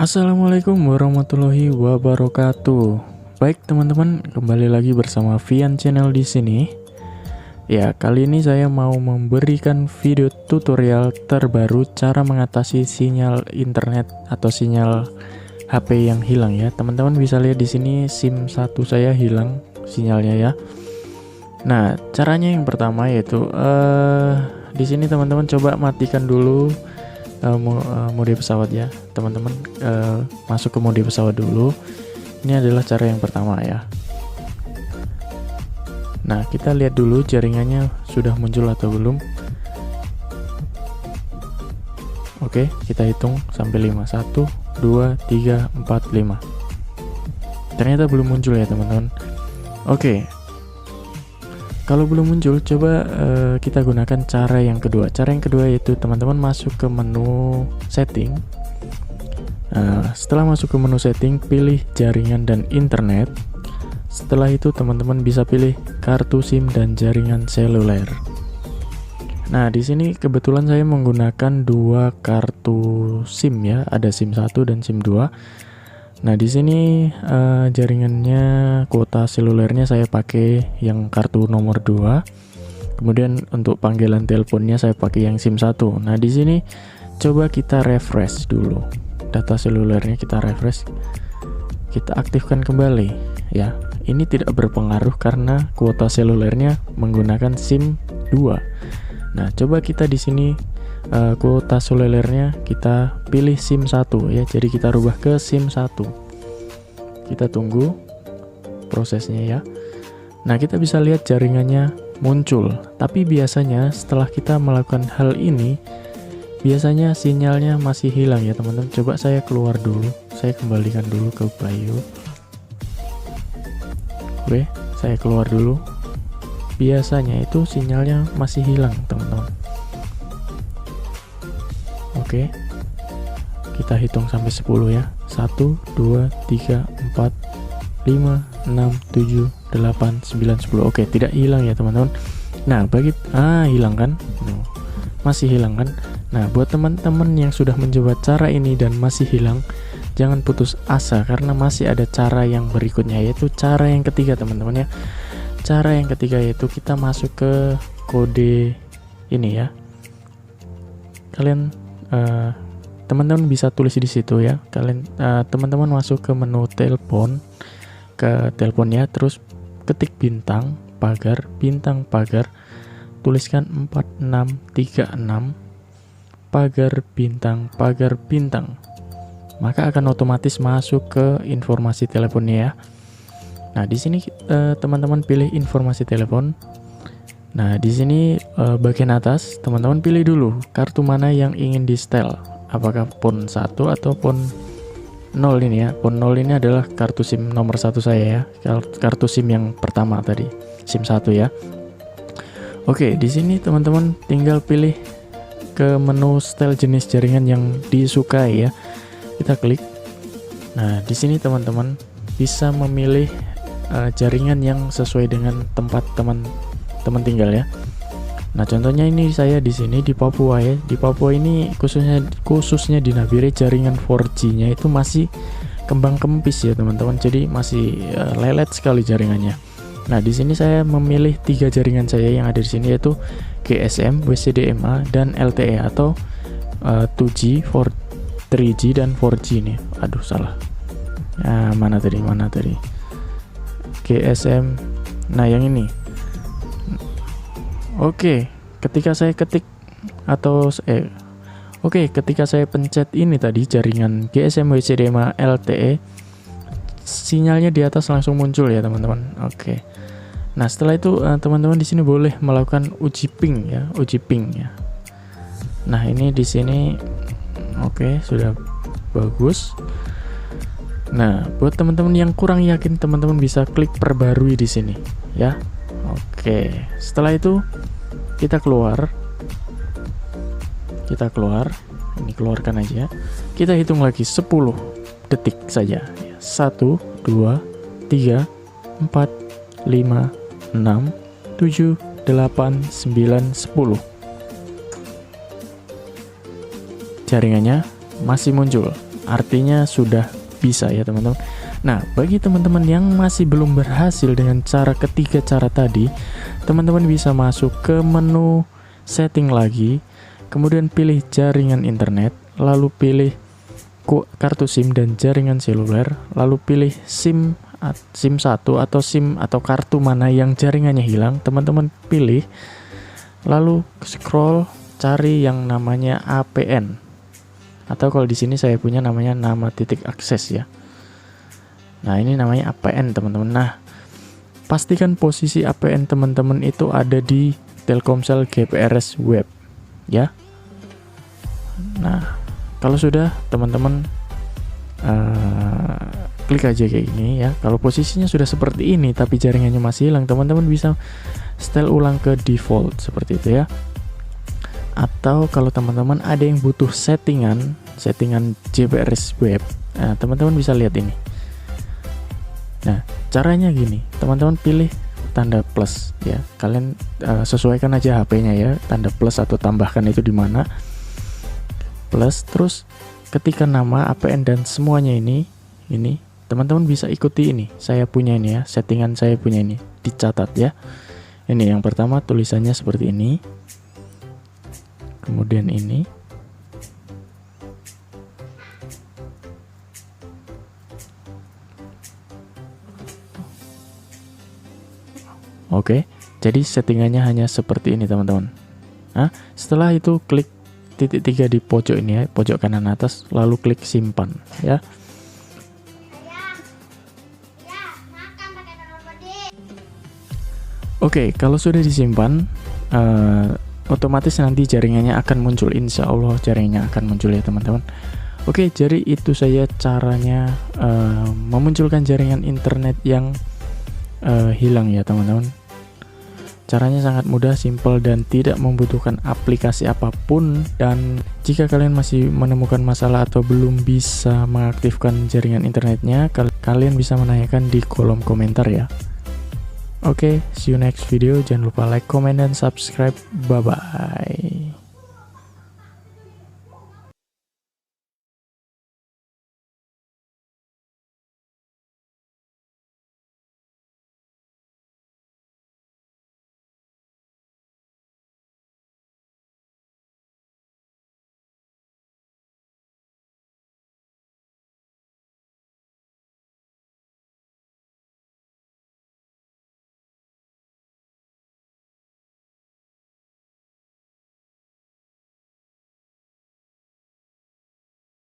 Assalamualaikum warahmatullahi wabarakatuh. Baik teman-teman, kembali lagi bersama Vian Channel di sini. Ya, kali ini saya mau memberikan video tutorial terbaru cara mengatasi sinyal internet atau sinyal HP yang hilang ya. Teman-teman bisa lihat di sini SIM 1 saya hilang sinyalnya ya. Nah, caranya yang pertama yaitu di sini teman-teman coba matikan dulu mode pesawat ya teman-teman, masuk ke mode pesawat dulu. Ini adalah cara yang pertama ya. Nah, kita lihat dulu jaringannya sudah muncul atau belum. Oke, kita hitung sampai 5. 1, 2, 3, 4, 5. Ternyata belum muncul ya teman-teman. Oke, kalau belum muncul, coba kita gunakan cara yang kedua. Cara yang kedua yaitu teman-teman masuk ke menu setting. Setelah masuk ke menu setting, pilih jaringan dan internet. Setelah itu teman-teman bisa pilih kartu SIM dan jaringan seluler. Nah, di sini kebetulan saya menggunakan dua kartu SIM ya, ada SIM 1 dan SIM 2. Nah, di sini jaringannya, kuota selulernya saya pakai yang kartu nomor 2. Kemudian untuk panggilan teleponnya saya pakai yang SIM 1. Nah, di sini coba kita refresh dulu. Data selulernya kita refresh. Kita aktifkan kembali ya. Ini tidak berpengaruh karena kuota selulernya menggunakan SIM 2. Nah, coba kita di sini kuota selulernya kita pilih SIM 1 ya. Jadi kita rubah ke SIM 1. Kita tunggu prosesnya ya. Nah, kita bisa lihat jaringannya muncul. Tapi biasanya setelah kita melakukan hal ini, biasanya sinyalnya masih hilang ya teman-teman. Coba saya keluar dulu. Saya kembalikan dulu ke Bayu. Oke, saya keluar dulu. Biasanya itu sinyalnya masih hilang teman-teman. Oke, kita hitung sampai 10 ya. 1, 2, 3, 4, 5, 6, 7, 8, 9, 10. Oke, tidak hilang ya teman-teman. Nah, hilang kan? Masih hilang kan? Nah, buat teman-teman yang sudah mencoba cara ini dan masih hilang, jangan putus asa karena masih ada cara yang berikutnya, yaitu cara yang ketiga teman-teman ya. Cara yang ketiga yaitu kita masuk ke kode ini ya. Kalian teman-teman bisa tulis di situ ya. Kalian teman-teman masuk ke menu telepon, ke teleponnya, terus ketik bintang pagar, tuliskan 4636 pagar bintang. Maka akan otomatis masuk ke informasi teleponnya ya. Nah, di sini teman-teman pilih informasi telepon. Nah, di sini bagian atas teman-teman pilih dulu kartu mana yang ingin di setel. Apakah PON 1 atau PON 0 ini ya. PON 0 ini adalah kartu SIM nomor 1 saya ya. Kartu SIM yang pertama tadi, SIM 1 ya. Oke, di sini teman-teman tinggal pilih ke menu setel jenis jaringan yang disukai ya. Kita klik. Nah, di sini teman-teman bisa memilih jaringan yang sesuai dengan tempat teman tinggal ya. Nah, contohnya ini saya di sini di Papua ya. Di Papua ini khususnya di Nabire jaringan 4G-nya itu masih kembang kempis ya teman-teman. Jadi masih lelet sekali jaringannya. Nah, di sini saya memilih 3 jaringan saya yang ada di sini, yaitu GSM, WCDMA, dan LTE atau 2G, 3G dan 4G nih. Aduh, salah. Nah, mana tadi? GSM. Nah, yang ini. Oke, ketika saya ketik ketika saya pencet ini tadi jaringan GSM, WCDMA, LTE, sinyalnya di atas langsung muncul ya teman-teman. Oke. Nah, setelah itu teman-teman di sini boleh melakukan uji ping ya. Nah, ini di sini oke, sudah bagus. Nah, buat teman-teman yang kurang yakin, teman-teman bisa klik perbarui di sini ya. Oke, setelah itu kita keluar. Ini keluarkan aja. Kita hitung lagi 10 detik saja. 1, 2, 3, 4, 5, 6, 7, 8, 9, 10. Jaringannya masih muncul. artinya sudah bisa ya teman-teman. Nah, bagi teman-teman yang masih belum berhasil dengan ketiga cara tadi, teman-teman bisa masuk ke menu setting lagi, kemudian pilih jaringan internet, lalu pilih kartu SIM dan jaringan seluler, lalu pilih SIM 1 atau SIM atau kartu mana yang jaringannya hilang, teman-teman pilih, lalu scroll cari yang namanya APN, atau kalau di sini saya punya namanya nama titik akses ya. Nah, ini namanya APN teman-teman. Nah, pastikan posisi APN teman-teman itu ada di Telkomsel GPRS web ya. Nah, kalau sudah teman-teman klik aja kayak gini ya. Kalau posisinya sudah seperti ini tapi jaringannya masih hilang, teman-teman bisa setel ulang ke default seperti itu ya. Atau kalau teman-teman ada yang butuh settingan GPRS web, nah, teman-teman bisa lihat ini. Nah, caranya gini, teman-teman pilih tanda plus ya. Kalian sesuaikan aja HP-nya ya, tanda plus atau tambahkan itu di mana. Plus, terus ketika nama APN dan semuanya ini teman-teman bisa ikuti ini. Saya punya ini ya, settingan saya punya ini, dicatat ya. Ini yang pertama tulisannya seperti ini. Kemudian ini. Oke, jadi settingannya hanya seperti ini teman-teman. Nah, setelah itu klik titik 3 di pojok ini ya, pojok kanan atas, lalu klik simpan ya. Oke, kalau sudah disimpan, otomatis nanti jaringannya akan muncul. Insya Allah jaringannya akan muncul ya teman-teman. Oke, jadi itu saya caranya memunculkan jaringan internet yang hilang ya teman-teman. Caranya sangat mudah, simple, dan tidak membutuhkan aplikasi apapun. Dan jika kalian masih menemukan masalah atau belum bisa mengaktifkan jaringan internetnya, kalian bisa menanyakan di kolom komentar ya. Oke, see you next video. Jangan lupa like, comment, dan subscribe. Bye-bye.